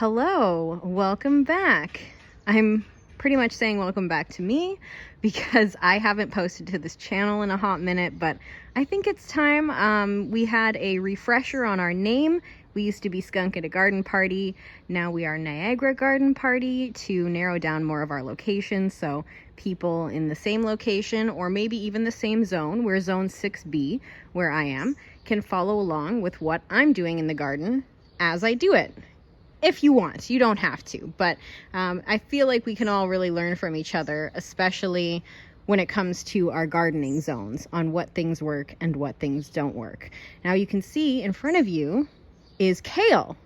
Hello, welcome back. I'm pretty much saying welcome back to me because I haven't posted to this channel in a hot minute, but I think it's time. We had a refresher on our name. We used to be Skunk at a Garden Party. Now we are Niagara Garden Party to narrow down more of our locations so people in the same location or maybe even the same zone, we're zone 6B where I am, can follow along with what I'm doing in the garden as I do it. If you want, you don't have to, but I feel like we can all really learn from each other, especially when it comes to our gardening zones on what things work and what things don't work. Now you can see in front of you is kale.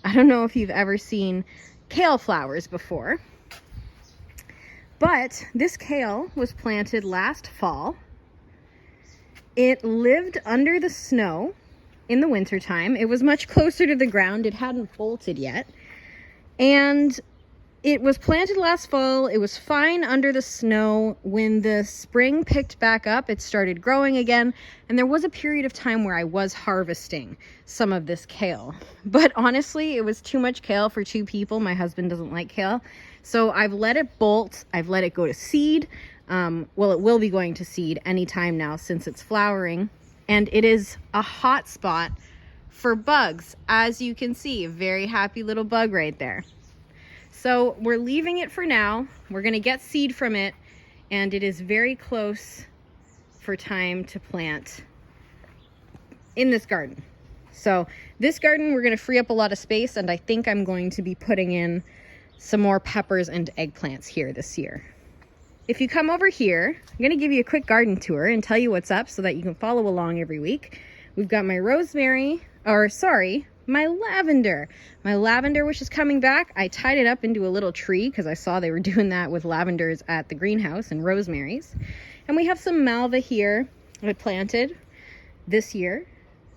I don't know if you've ever seen kale flowers before, but this kale was planted last fall. It lived under the snow in the wintertime. It was much closer to the ground. It hadn't bolted yet. And it was planted last fall. It was fine under the snow. When the spring picked back up, it started growing again. And there was a period of time where I was harvesting some of this kale. But honestly, it was too much kale for two people. My husband doesn't like kale. So I've let it bolt. I've let it go to seed. Well, it will be going to seed anytime now since it's flowering. And it is a hot spot for bugs. As you can see, a very happy little bug right there. So we're leaving it for now. We're gonna get seed from it, and it is very close for time to plant in this garden. So this garden, we're gonna free up a lot of space, and I think I'm going to be putting in some more peppers and eggplants here this year. If you come over here, I'm going to give you a quick garden tour and tell you what's up so that you can follow along every week. We've got my my lavender. My lavender, which is coming back. I tied it up into a little tree because I saw they were doing that with lavenders at the greenhouse, and rosemaries. And we have some malva here I planted this year.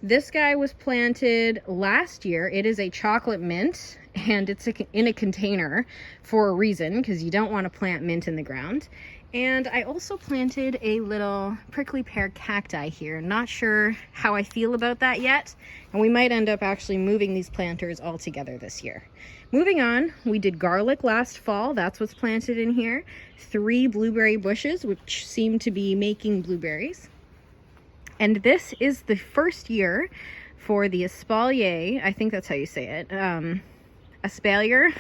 This guy was planted last year. It is a chocolate mint, and it's in a container for a reason, because you don't want to plant mint in the ground. And I also planted a little prickly pear cacti here. Not sure how I feel about that yet, and we might end up actually moving these planters all together this year. Moving on, we did garlic last fall. That's what's planted in here. 3 blueberry bushes, which seem to be making blueberries. And this is the first year for the espalier, I think that's how you say it, espalier,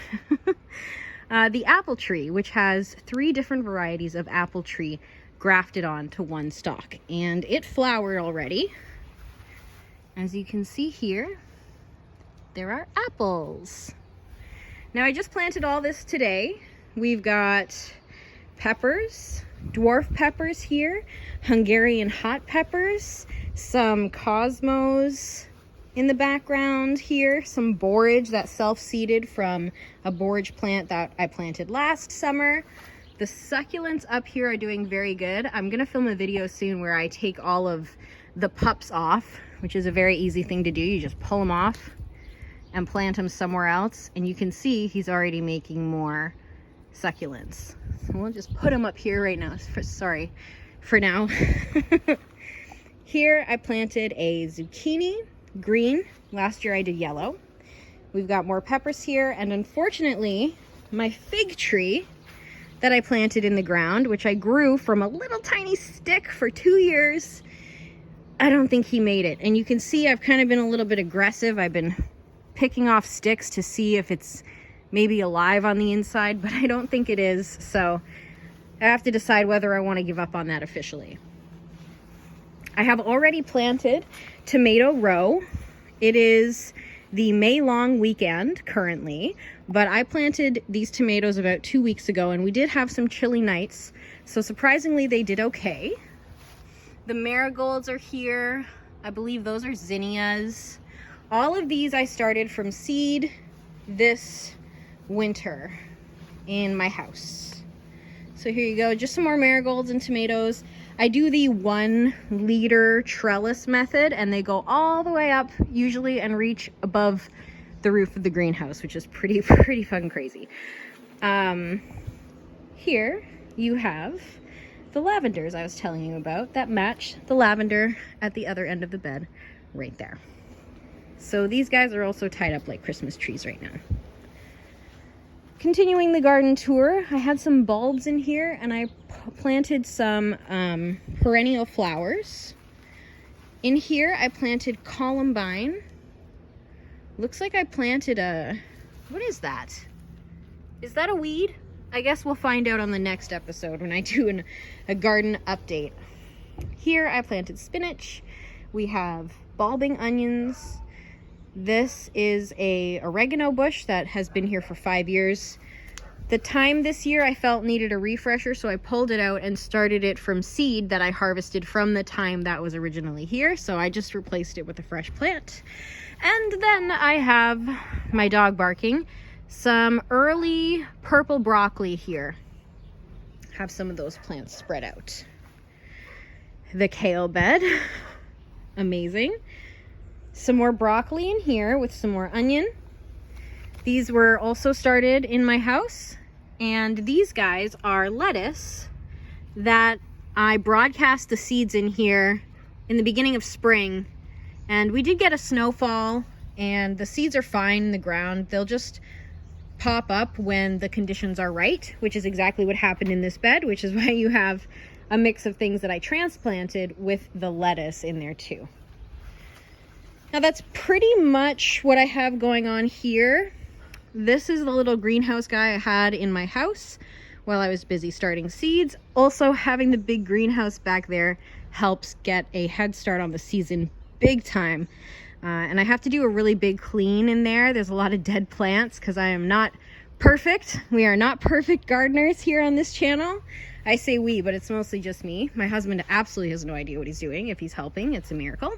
the apple tree, which has 3 different varieties of apple tree grafted onto one stalk. And it flowered already. As you can see here, there are apples. Now I just planted all this today. We've got peppers, dwarf peppers here, Hungarian hot peppers, some cosmos in the background here, some borage that self-seeded from a borage plant that I planted last summer. The succulents up here are doing very good. I'm gonna film a video soon where I take all of the pups off, which is a very easy thing to do. You just pull them off and plant them somewhere else, and you can see he's already making more succulents. So we'll just put them up here right now. For now. Here I planted a zucchini, green. Last year I did yellow. We've got more peppers here, and unfortunately my fig tree that I planted in the ground, which I grew from a little tiny stick for 2 years, I don't think he made it. And you can see I've kind of been a little bit aggressive. I've been picking off sticks to see if it's maybe alive on the inside, but I don't think it is. So I have to decide whether I want to give up on that officially. I have already planted tomato row. It is the May long weekend currently, but I planted these tomatoes about 2 weeks ago, and we did have some chilly nights, so surprisingly they did okay. The marigolds are here. I believe those are zinnias. All of these I started from seed this winter in my house. So here you go, just some more marigolds and tomatoes. I do the 1 liter trellis method, and they go all the way up usually and reach above the roof of the greenhouse, which is pretty fucking crazy. Here you have the lavenders I was telling you about that match the lavender at the other end of the bed right there. So these guys are also tied up like Christmas trees right now. Continuing the garden tour, I had some bulbs in here and I planted some perennial flowers. In here, I planted columbine. Looks like I planted what is that? Is that a weed? I guess we'll find out on the next episode when I do a garden update. Here I planted spinach. We have bulbing onions. This is a oregano bush that has been here for 5 years. The thyme this year I felt needed a refresher, so I pulled it out and started it from seed that I harvested from the thyme that was originally here. So I just replaced it with a fresh plant. And then I have my dog barking. Some early purple broccoli here. Have some of those plants spread out. The kale bed. Amazing. Some more broccoli in here with some more onion. These were also started in my house. And these guys are lettuce that I broadcast the seeds in here in the beginning of spring. And we did get a snowfall and the seeds are fine in the ground. They'll just pop up when the conditions are right, which is exactly what happened in this bed, which is why you have a mix of things that I transplanted with the lettuce in there too. Now that's pretty much what I have going on here. This is the little greenhouse guy I had in my house while I was busy starting seeds. Also, having the big greenhouse back there helps get a head start on the season big time. And I have to do a really big clean in there. There's a lot of dead plants because I am not perfect. We are not perfect gardeners here on this channel. I say we, but it's mostly just me. My husband absolutely has no idea what he's doing. If he's helping, it's a miracle.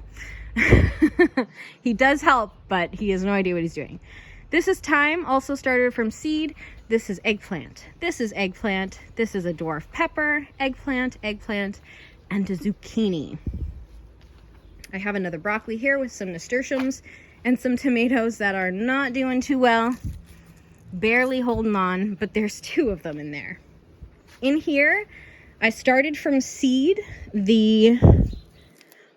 He does help, but he has no idea what he's doing. This is thyme, also started from seed. This is eggplant. This is eggplant. This is a dwarf pepper, eggplant, eggplant, and a zucchini. I have another broccoli here with some nasturtiums and some tomatoes that are not doing too well. Barely holding on, but there's 2 of them in there. In here, I started from seed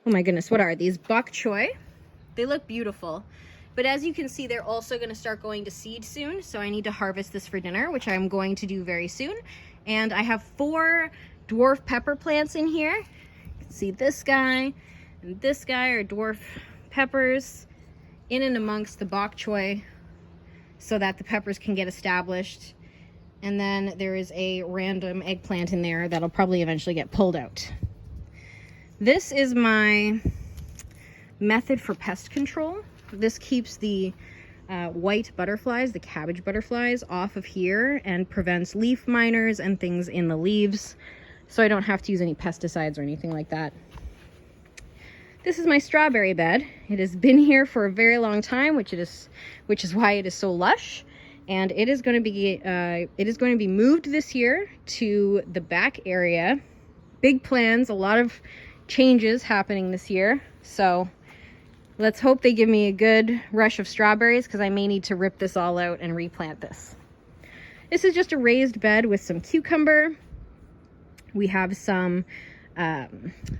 oh my goodness, what are these? Bok choy. They look beautiful. But as you can see, they're also going to start going to seed soon. So I need to harvest this for dinner, which I'm going to do very soon. And I have 4 dwarf pepper plants in here. You can see this guy and this guy are dwarf peppers in and amongst the bok choy so that the peppers can get established. And then there is a random eggplant in there that'll probably eventually get pulled out. This is my method for pest control. This keeps the white butterflies, the cabbage butterflies, off of here and prevents leaf miners and things in the leaves, so I don't have to use any pesticides or anything like that. This is my strawberry bed. It has been here for a very long time, which is why it is so lush. And it is going to be moved this year to the back area. Big plans, a lot of changes happening this year. So let's hope they give me a good rush of strawberries because I may need to rip this all out and replant this. This is just a raised bed with some cucumber. We have some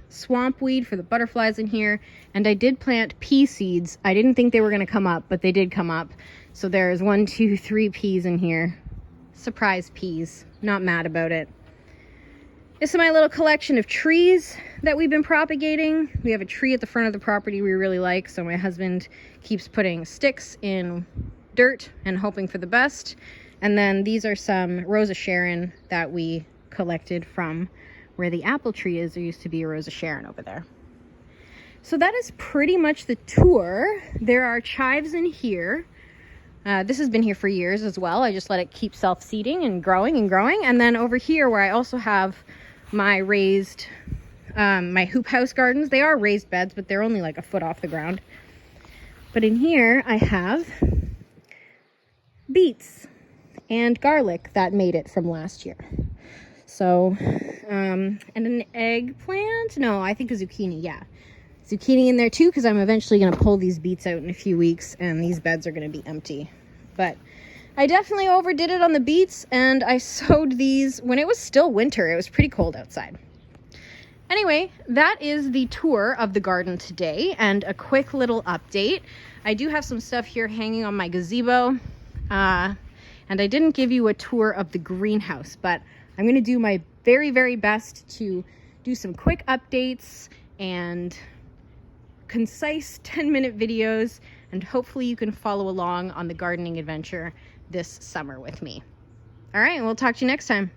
swamp weed for the butterflies in here. And I did plant pea seeds. I didn't think they were going to come up, but they did come up. So there's 1, 2, 3 peas in here. Surprise peas. Not mad about it. This is my little collection of trees that we've been propagating. We have a tree at the front of the property we really like, so my husband keeps putting sticks in dirt and hoping for the best. And then these are some Rosa Sharon that we collected from where the apple tree is. There used to be a Rosa Sharon over there. So that is pretty much the tour. There are chives in here. This has been here for years as well. I just let it keep self-seeding and growing and growing. And then over here where I also have my raised, my hoop house gardens. They are raised beds, but they're only like a foot off the ground. But in here I have beets and garlic that made it from last year. So, and an eggplant? No, I think a zucchini, yeah. Zucchini in there too, because I'm eventually going to pull these beets out in a few weeks and these beds are going to be empty. But I definitely overdid it on the beets, and I sowed these when it was still winter. It was pretty cold outside. Anyway, that is the tour of the garden today and a quick little update. I do have some stuff here hanging on my gazebo. and I didn't give you a tour of the greenhouse, but I'm going to do my very, very best to do some quick updates and concise 10-minute videos, and hopefully you can follow along on the gardening adventure this summer with me. All right, we'll talk to you next time.